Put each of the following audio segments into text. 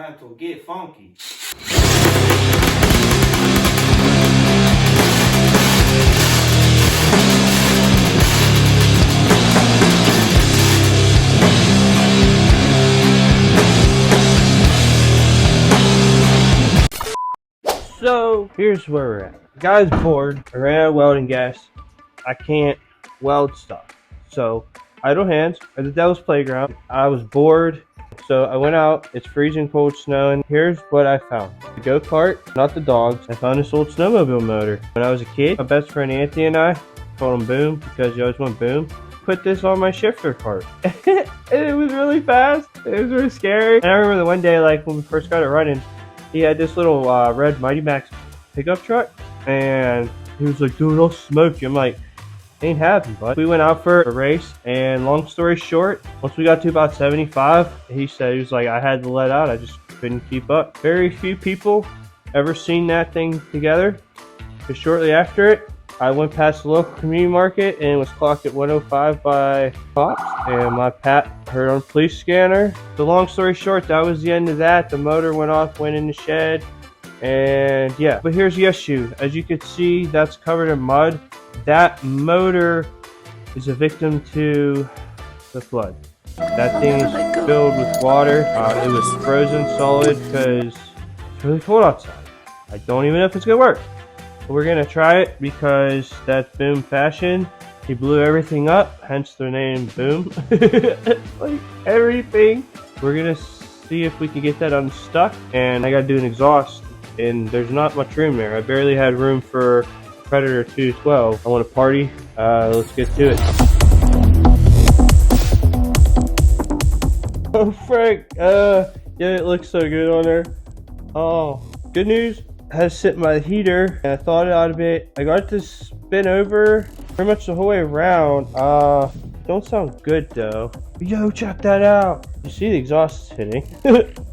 time to get funky. So here's where we're at. The guy's bored. I ran out of welding gas. I can't weld stuff. So idle hands at the Devil's Playground. I was bored. So I went out. It's freezing cold, snowing. Here's what I found. The go-kart, not the dogs. I found this old snowmobile motor. When I was a kid, my best friend Anthony and I called him Boom because he always went boom. Put this on my shifter cart. And it was really fast. It was really scary. And I remember the one day, like when we first got it running, he had this little red Mighty Max pickup truck, and he was like, dude, I'll smoke you. I'm like, ain't happening, bud. We went out for a race, and long story short, once we got to about 75, he said, he was like, I had to let out. I just couldn't keep up. Very few people ever seen that thing together. But shortly after it, I went past the local community market and was clocked at 105 by cops, and my pat heard on police scanner. The long story short, that was the end of that. The motor went off, went in the shed, and yeah. But here's the issue. As you can see, that's covered in mud. That motor is a victim to the flood. That thing is filled with water. It was frozen solid because it's really cold outside. I don't even know if it's gonna work. We're gonna try it because that's Boom fashion. He blew everything up, hence the name Boom. Like everything. We're gonna see if we can get that unstuck, and I gotta do an exhaust, and there's not much room there. I barely had room for Predator 212. I want to party. Let's get to it. Oh Frank, yeah, it looks so good on there. Oh, good news. I had to sit in my heater and I thawed it out a bit. I got it to spin over pretty much the whole way around. Don't sound good though. Yo, check that out. You see the exhaust is hitting.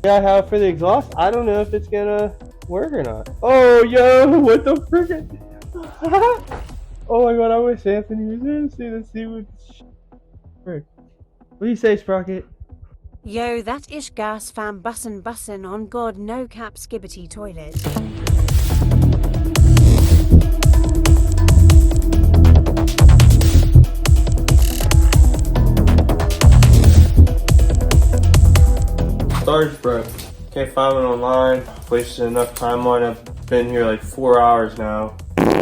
Yeah, how for the exhaust? I don't know if it's gonna work or not. Oh, yo, what the frick? Oh my god, I wish Anthony was there to see the see what frick. What do you say, Sprocket? Yo, that ish gas fan bussin' on god no cap skibbity toilet. Star's broke. Can't find it online. Wasted enough time on it. I've been here like 4 hours now.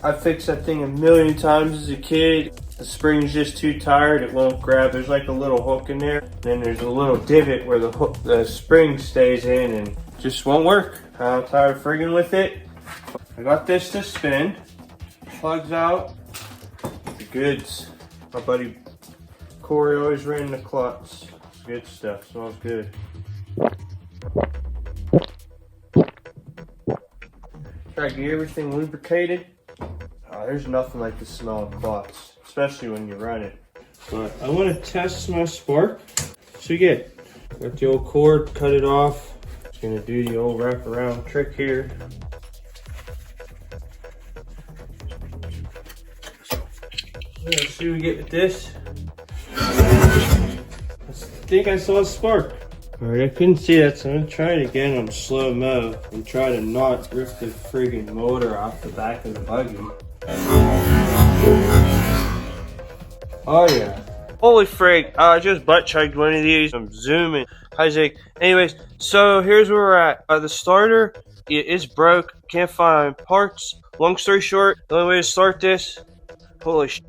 I fixed that thing a million times as a kid. The spring's just too tired, it won't grab. There's like a little hook in there. Then there's a little divot where the spring stays in and just won't work. I'm tired of friggin' with it. I got this to spin. Plugs out. The goods. My buddy Corey always ran the clutch. It's good stuff, smells good. Try to get everything lubricated. There's nothing like the smell of clutch, especially when you run it. But I want to test my spark. So you get got the old cord, cut it off. Just gonna do the old wraparound trick here. Let's see what we get with this. I think I saw a spark. Alright, I couldn't see that, so I'm gonna try it again on slow-mo and try to not rip the friggin' motor off the back of the buggy. Oh yeah. Holy frig, I just butt chugged one of these. I'm zooming. Hi Zeke. Anyways, so here's where we're at. The starter, it is broke. Can't find parts. Long story short, the only way to start this, holy sh**,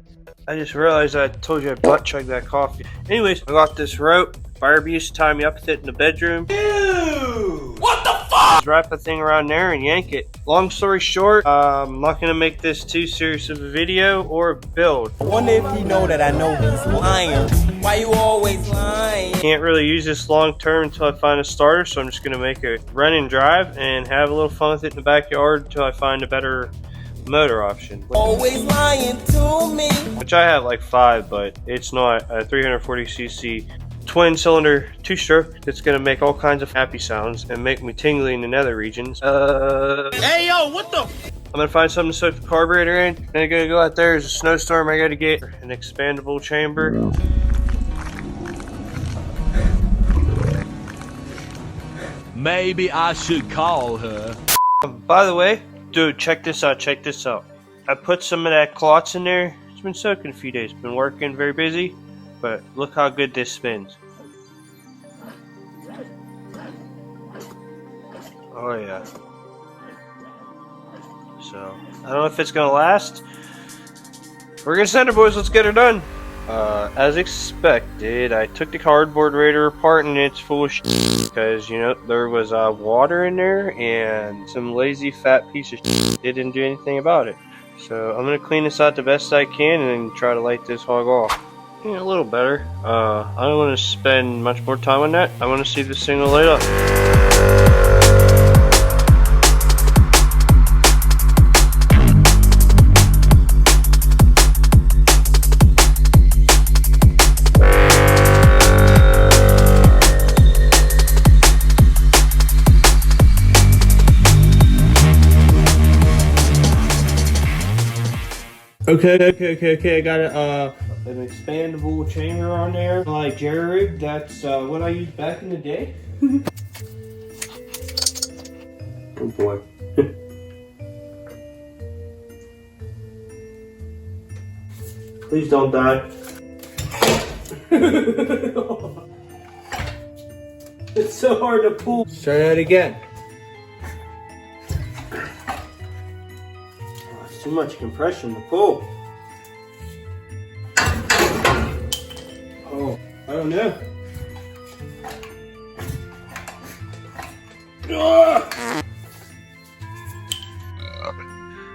I just realized I told you I butt chugged that coffee. Anyways, I got this rope. Barbie used to tie me up with it in the bedroom. Ew! What the fuck? Just wrap the thing around there and yank it. Long story short, I'm not gonna make this too serious of a video or a build. I wonder if he know that I know he's lying. Why you always lying? Can't really use this long term until I find a starter, so I'm just gonna make a run and drive and have a little fun with it in the backyard until I find a better motor option. Always lying to me. Which I have like 5, but it's not a 340cc twin cylinder 2-stroke that's gonna make all kinds of happy sounds and make me tingly in the nether regions. Hey yo, what the? I'm gonna find something to soak the carburetor in. Then I'm gonna go out there. There's a snowstorm. I gotta get an expandable chamber. Maybe I should call her. By the way, dude, check this out, check this out. I put some of that clots in there. It's been soaking a few days. Been working, very busy. But look how good this spins. Oh yeah. So, I don't know if it's gonna last. We're gonna send her, boys. Let's get her done. As expected, I took the cardboard radiator apart and it's full of shit because, you know, there was water in there and some lazy fat piece of shit didn't do anything about it. So I'm gonna clean this out the best I can and then try to light this hog off. Yeah, a little better. I don't want to spend much more time on that. I want to see this thing light up. Okay. I got an expandable changer on there, like jerry rig. That's what I used back in the day. Oh boy. Please don't die. It's so hard to pull. Let's try that again. It's too much compression to pull. Oh, I don't know.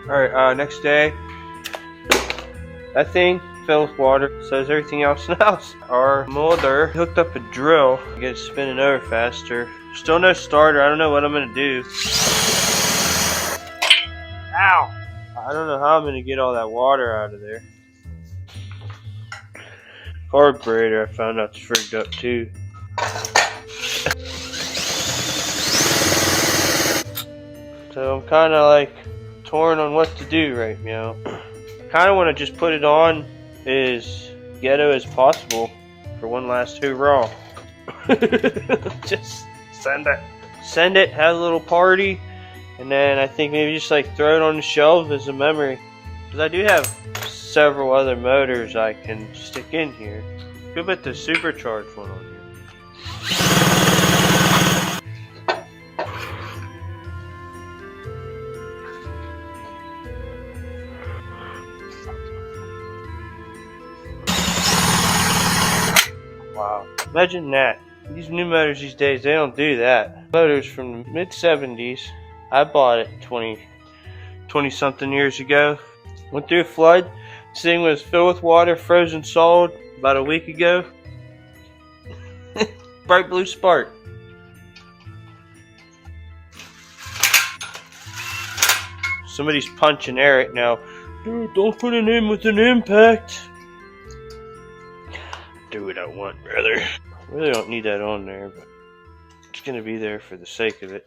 Alright, next day. That thing filled with water, so is everything else in the house. Our molder hooked up a drill to get it spinning over faster. Still no starter. I don't know what I'm gonna do. Ow! I don't know how I'm gonna get all that water out of there. Carburetor, I found out, it's frigged up too. So I'm kind of like torn on what to do right now. Kind of want to just put it on as ghetto as possible for one last hoorah. Just send it, have a little party, and then I think maybe just like throw it on the shelves as a memory. Because I do have several other motors I can stick in here. Could put the supercharged one on here. Wow, imagine that. These new motors these days, they don't do that. Motors from the mid-70s. I bought it 20 something years ago. Went through a flood. This thing was filled with water, frozen solid about a week ago. Bright blue spark. Somebody's punching air right now. Dude, don't put it in with an impact. Do what I want, brother. I really don't need that on there, but it's gonna be there for the sake of it.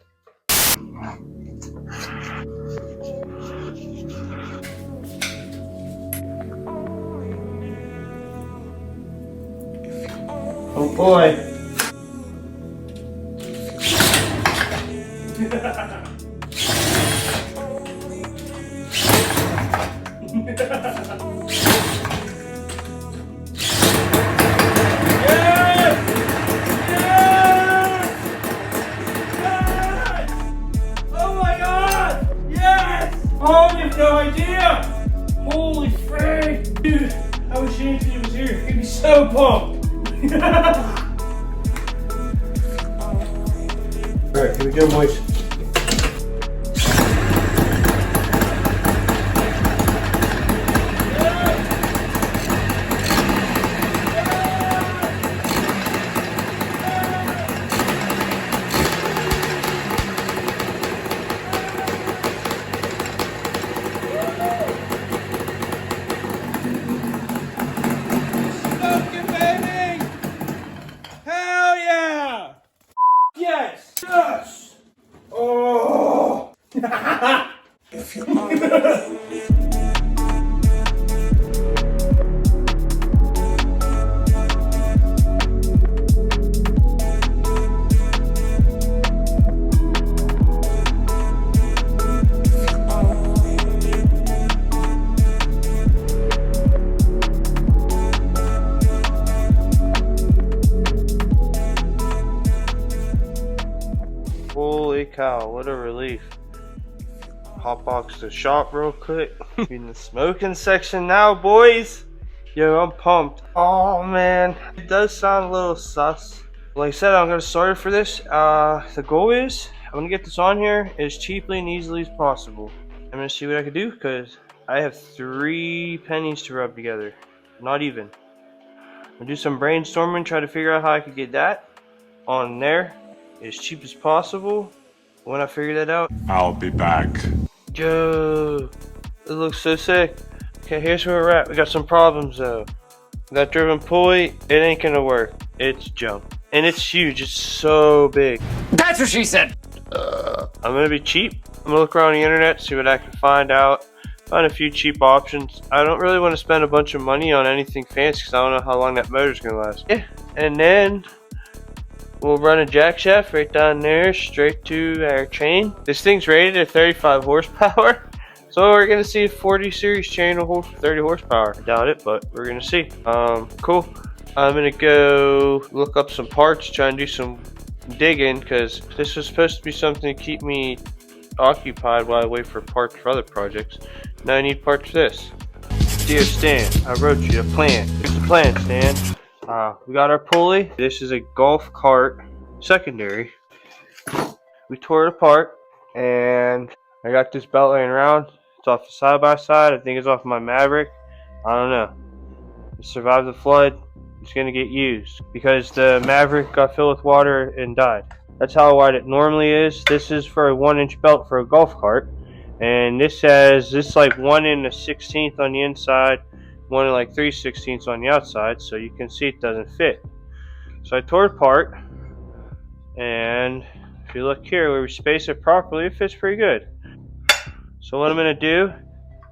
Oh boy. Oh, you have no idea! Holy frick! Dude, I wish Anthony was here. He'd be so pumped! Alright, here we go, boys. Yes! Yes! Oh! Holy cow, what a relief. Hotbox the shop real quick. In the smoking section now, boys. Yo, I'm pumped. Oh man, it does sound a little sus. Like I said, I'm gonna start it for this. The goal is I'm gonna get this on here as cheaply and easily as possible. I'm gonna see what I can do because I have 3 pennies to rub together. Not even. I'm gonna do some brainstorming, try to figure out how I could get that on there as cheap as possible. When I figure that out, I'll be back. yo, it looks so sick. Okay, here's where we're at. We got some problems though. That driven pulley, it ain't gonna work. It's junk. And it's huge, it's so big. That's what she said! I'm gonna be cheap. I'm gonna look around the internet, see what I can find out. Find a few cheap options. I don't really want to spend a bunch of money on anything fancy because I don't know how long that motor's gonna last. Yeah, and then we'll run a jack shaft right down there straight to our chain. This thing's rated at 35 horsepower. So we're gonna see if 40 series chain will hold for 30 horsepower. I doubt it, but we're gonna see. Cool. I'm gonna go look up some parts, try and do some digging because this was supposed to be something to keep me occupied while I wait for parts for other projects. Now I need parts for this. Dear Stan, I wrote you a plan. Here's the plan, Stan. We got our pulley. This is a golf cart secondary. We tore it apart and I got this belt laying around. It's off the side-by-side. I think it's off my Maverick. I don't know. It survived the flood. It's gonna get used because the Maverick got filled with water and died. That's how wide it normally is. This is for a 1-inch belt for a golf cart. And this says, this like 1 1/16 on the inside, 1 3/16 on the outside. So you can see it doesn't fit. So I tore it apart. And if you look here where we space it properly, it fits pretty good. So what I'm gonna do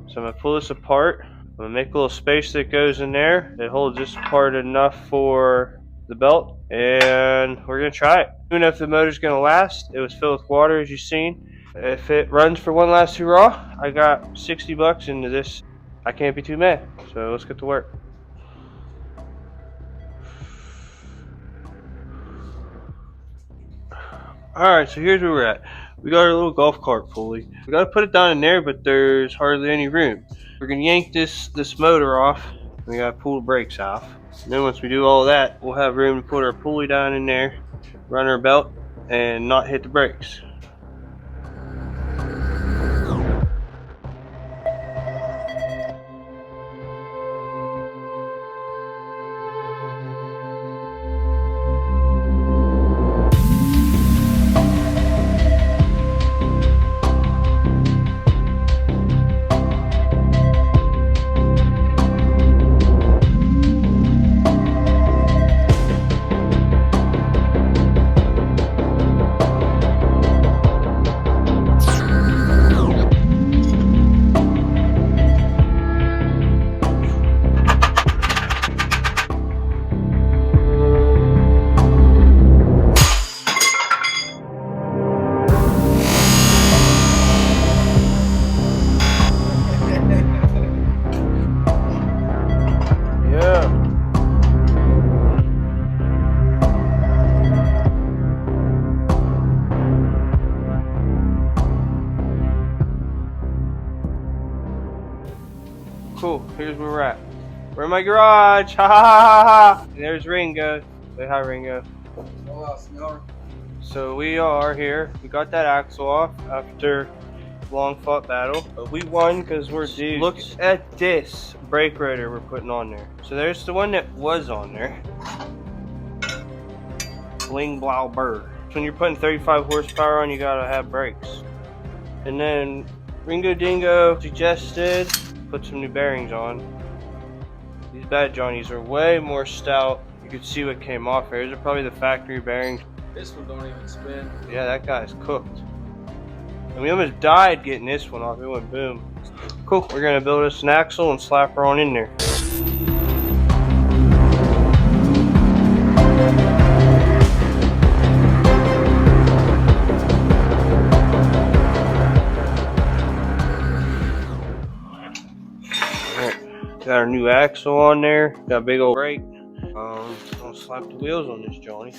is I'm gonna pull this apart. I'm gonna make a little space that goes in there that holds this part enough for the belt, and we're gonna try it. Even if the motor's gonna last, it was filled with water as you've seen. If it runs for one last hurrah, I got 60 bucks into this. I can't be too mad. So let's get to work. Alright, so here's where we're at. We got our little golf cart pulley. We gotta put it down in there, but there's hardly any room. We're gonna yank this motor off. We gotta pull the brakes off. And then once we do all that, we'll have room to put our pulley down in there, run our belt, and not hit the brakes. Cool, here's where we're at. We're in my garage, ha ha ha ha! And there's Ringo. Say hi, Ringo. So we are here. We got that axle off after a long fought battle. But we won because we're dudes. Look at this brake rotor we're putting on there. So there's the one that was on there. Bling blow bird. When you're putting 35 horsepower on, you gotta have brakes. And then Ringo Dingo suggested put some new bearings on. These bad Johnnies are way more stout. You can see what came off here. These are probably the factory bearings. This one don't even spin. Yeah, that guy's cooked. And we almost died getting this one off. It went boom. Cool. We're gonna build us an axle and slap her on in there. Got our new axle on there. Got a big old brake. Gonna slap the wheels on this Johnny.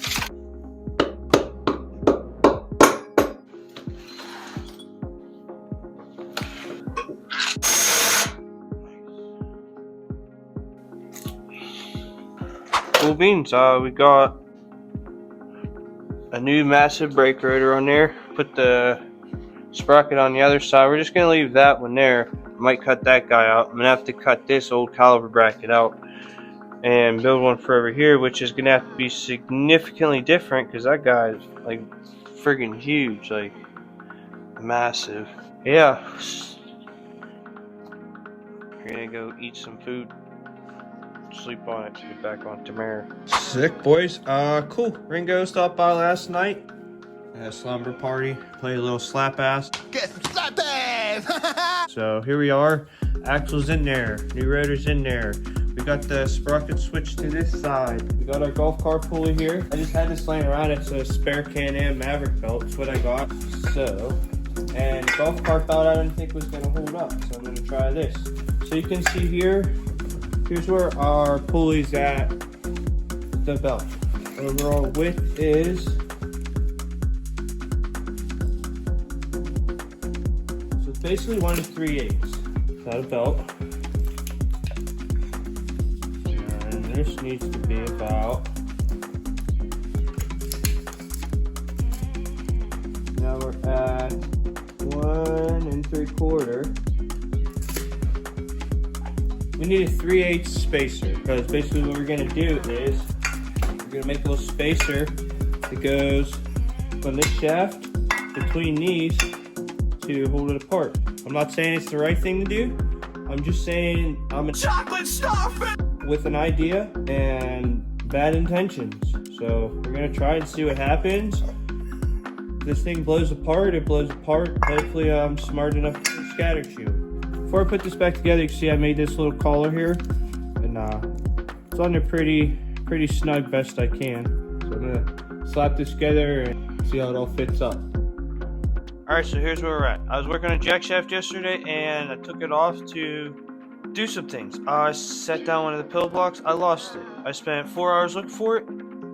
cool beans. We got a new massive brake rotor on there. Put the sprocket on the other side. We're just gonna leave that one there. Might cut that guy out. I'm gonna have to cut this old caliper bracket out and build one for over here, which is gonna have to be significantly different because that guy is like friggin' huge, like massive. Yeah, we're gonna go eat some food, sleep on it, get back on tomorrow. Sick, boys. Cool. Ringo stopped by last night. Had a slumber party, played a little slap ass. Get slapping! So here we are. Axle's in there, new rotor's in there. We got the sprocket switched to this side. We got our golf cart pulley here. I just had this laying around. It's a spare Can-Am Maverick belt. That's what I got. So, and golf cart belt I didn't think was gonna hold up. So I'm gonna try this. So you can see here, here's where our pulley's at the belt. Overall width is, so it's basically 1 3/8. Without a belt. And this needs to be about, now we're at 1 3/4. We need a 3/8 spacer, because basically what we're gonna do is we're gonna make a little spacer that goes from this shaft between these to hold it apart. I'm not saying it's the right thing to do. I'm just saying I'm a chocolate starfish with an idea and bad intentions. So we're gonna try and see what happens. If this thing blows apart, it blows apart. Hopefully I'm smart enough to scatter shield. Before I put this back together, you can see I made this little collar here, and it's on there pretty snug best I can. So I'm gonna slap this together and see how it all fits up. Alright, so here's where we're at. I was working on a jack shaft yesterday and I took it off to do some things. I set down one of the pillow blocks, I lost it. I spent 4 hours looking for it,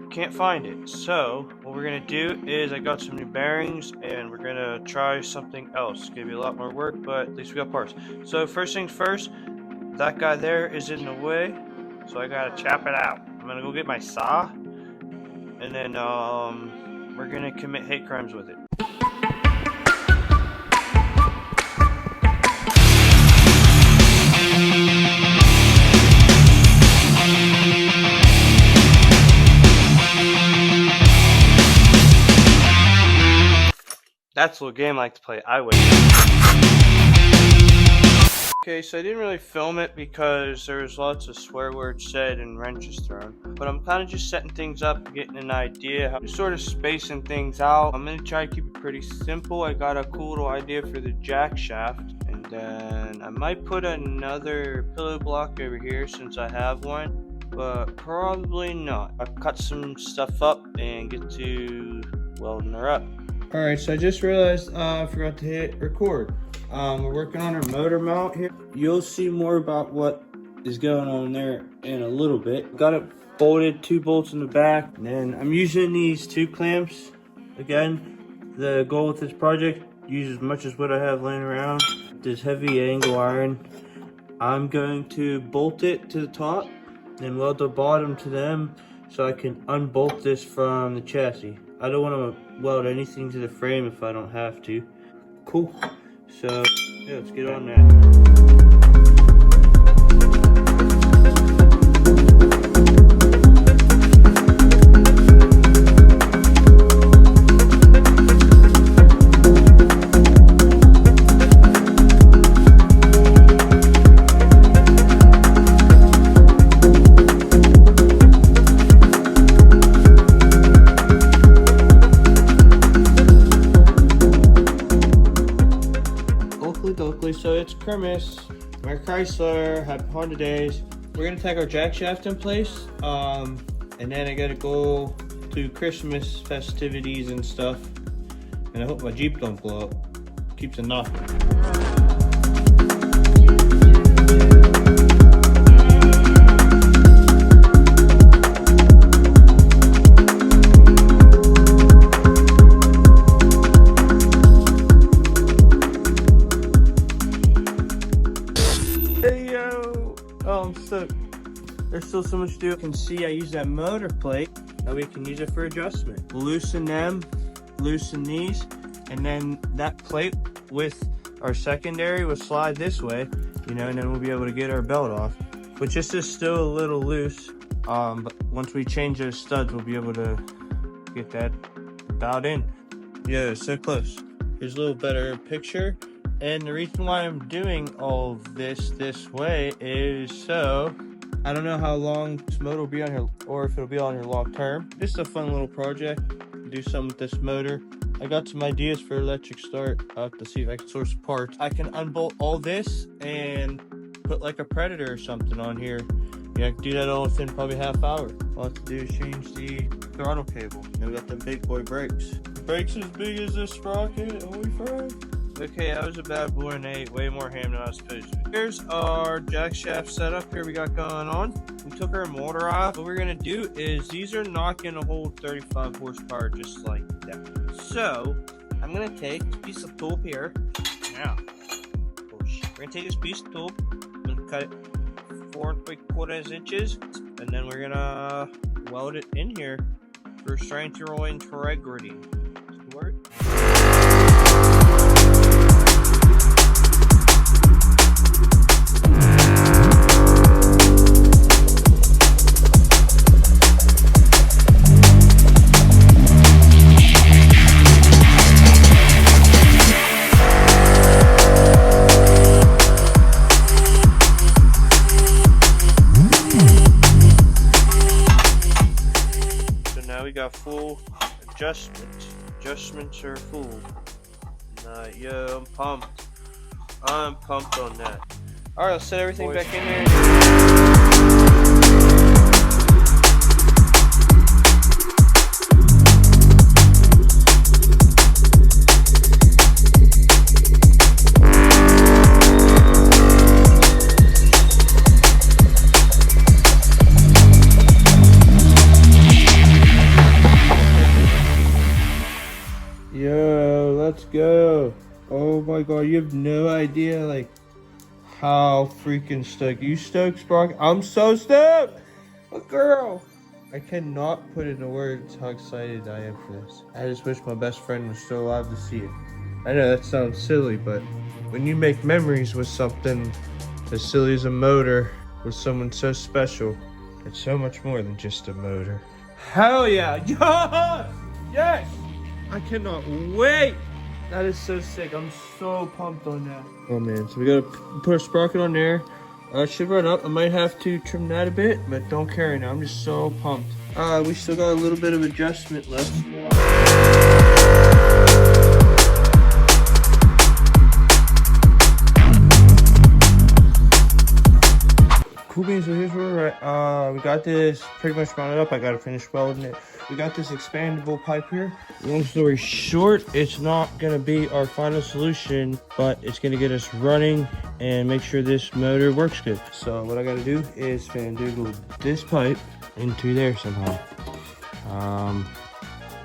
can't find it. So what we're gonna do is I got some new bearings and we're gonna try something else. Give you a lot more work, but at least we got parts. So first things first, that guy there is in the way, so I gotta chop it out. I'm gonna go get my saw and then we're gonna commit hate crimes with it. That's a little game I like to play. I win. Okay, so I didn't really film it because there was lots of swear words said and wrenches thrown. But I'm kind of just setting things up, getting an idea, just sort of spacing things out. I'm going to try to keep it pretty simple. I got a cool little idea for the jack shaft. And then I might put another pillow block over here since I have one. But probably not. I'll cut some stuff up and get to welding her up. Alright, so I just realized I forgot to hit record. We're working on our motor mount here. You'll see more about what is going on there in a little bit. Got it bolted, 2 bolts in the back, and then I'm using these 2 clamps. Again, the goal with this project, use as much as what I have laying around. This heavy angle iron. I'm going to bolt it to the top and weld the bottom to them so I can unbolt this from the chassis. I don't want to weld anything to the frame if I don't have to. Cool. So, yeah, let's get on that. So it's Christmas, Merry Chrysler, Happy Honda Days. We're gonna take our jack shaft in place, and then I gotta go to Christmas festivities and stuff. And I hope my Jeep don't blow up. Keeps a knocking. Hey yo! Oh, I'm stuck. There's still some much do. You can see I use that motor plate, and we can use it for adjustment. Loosen them, loosen these, and then that plate with our secondary will slide this way, you know, and then we'll be able to get our belt off. But this is still a little loose. But once we change those studs, we'll be able to get that dialed in. Yeah, so close. Here's a little better picture. And the reason why I'm doing all this way is so I don't know how long this motor will be on here or if it'll be on here long term. Just a fun little project. Do something with this motor. I got some ideas for electric start. I'll have to see if I can source parts. I can unbolt all this and put like a Predator or something on here. Yeah, I can do that all within probably half hour. All I have to do is change the throttle cable. And we got the big boy brakes. Brakes as big as this sprocket. Holy frick. Okay, I was a bad boy and I ate way more ham than I was supposed to. Here's our jack shaft setup here we got going on. We took our motor off. What we're gonna do is these are not gonna hold 35 horsepower just like that. So I'm gonna take this piece of tool here. Now, we're gonna take this piece of tool. I'm gonna cut it 4 3/4 inches, and then we're gonna weld it in here for structural integrity. Word. Full adjustments are full. Yo, I'm pumped on that. All right, let's set everything back in there. Yo, let's go. Oh my god, you have no idea like how freaking stoked. You stoked, Sprock? I'm so stoked! A girl! I cannot put into words how excited I am for this. I just wish my best friend was still alive to see it. I know that sounds silly, but when you make memories with something as silly as a motor with someone so special, it's so much more than just a motor. Hell yeah! Yes! Yes! I cannot wait. That is so sick. I'm so pumped on that. Oh man, so we gotta put a sprocket on there. It should run up. I might have to trim that a bit, but don't care right now. I'm just so pumped. We still got a little bit of adjustment left. Cool beans, so here's where we're at. We got this pretty much mounted up. I gotta finish welding it. We got this expandable pipe here. Long story short, it's not gonna be our final solution, but it's gonna get us running and make sure this motor works good. So what I gotta do is fandoodle this pipe into there somehow.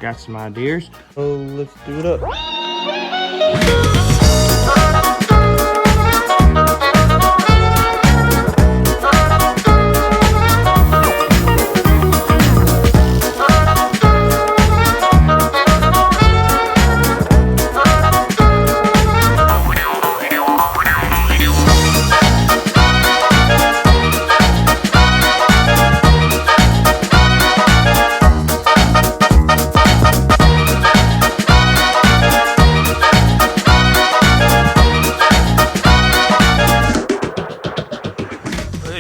Got some ideas. So let's do it up.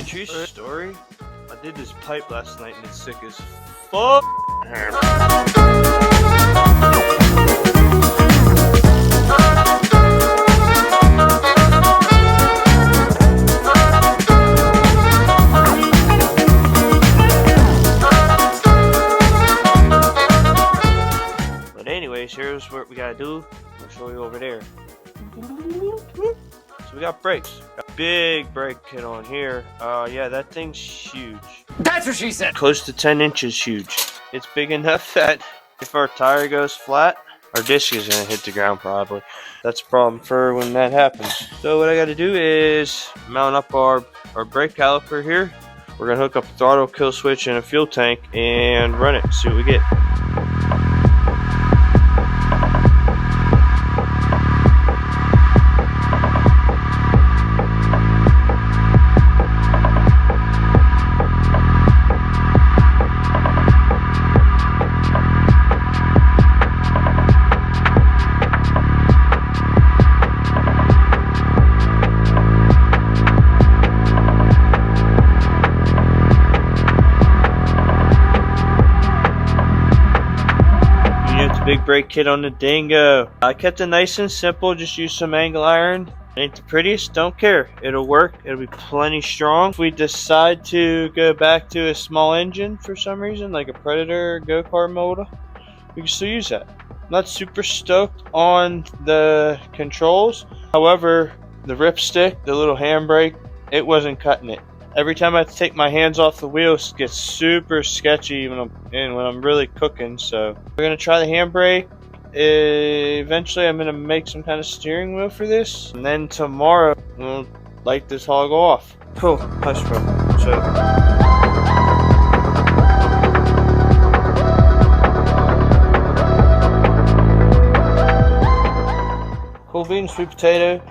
True story. I did this pipe last night and it's sick as fuck. But anyways, here's what we gotta do. I'll show you over there. So we got brakes. Got a big brake kit on here. Yeah, that thing's huge. That's what she said. Close to 10 inches huge. It's big enough that if our tire goes flat, our disc is gonna hit the ground probably. That's a problem for when that happens. So what I gotta do is mount up our brake caliper here We're gonna hook up a throttle, kill switch, and a fuel tank and run it, see what we get. Big brake kit on the Dingo. I kept it nice and simple, just used some angle iron. Ain't the prettiest, don't care. It'll work, it'll be plenty strong. If we decide to go back to a small engine for some reason, like a Predator or GoKart motor, we can still use that. I'm not super stoked on the controls. However, the ripstick, the little handbrake, it wasn't cutting it. Every time I take my hands off the wheels, it gets super sketchy when I'm really cooking. So we're gonna try the handbrake. Eventually, I'm gonna make some kind of steering wheel for this, and then tomorrow we'll light this hog off. Cool, hush bro. So. Cool beans, sweet potato.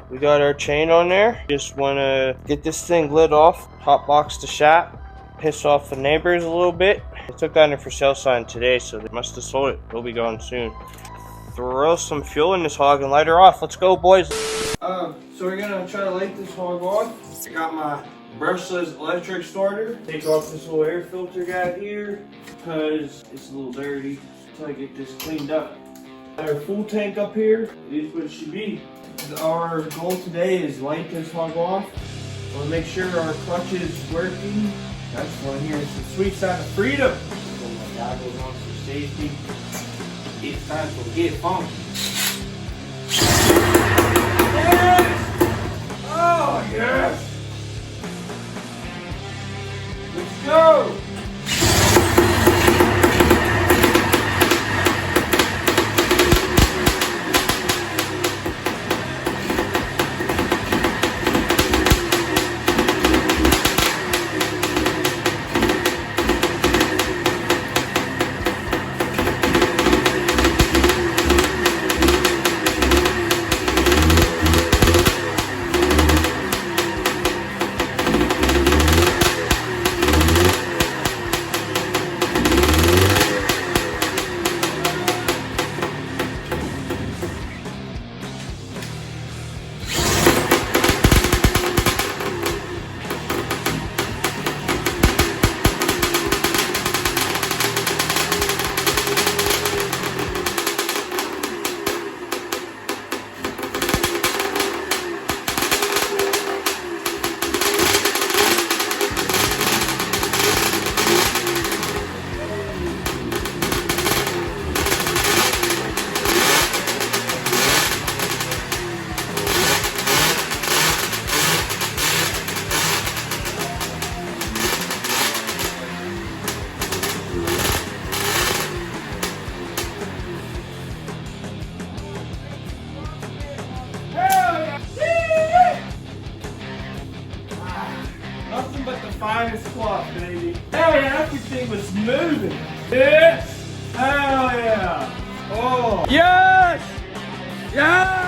We got our chain on there. Just want to get this thing lit off, hot box the shop, piss off the neighbors a little bit. They took down their for sale sign today, so they must have sold it. It'll be gone soon. Throw some fuel in this hog and light her off. Let's go, boys. So we're gonna try to light this hog off. I got my brushless electric starter. Take off this little air filter guy here because it's a little dirty. Until I get this cleaned up. Our full tank up here is what it should be. Our goal today is light this hog off. We'll make sure our clutch is working. That's one here. It's the sweet side of freedom. Put my goggles on for safety. It's time to get funky. Yes! Oh yes! Let's go! Nothing but the finest cloth, baby. Hell yeah, everything was moving. Yes! Hell yeah! Oh! Yes! Yes!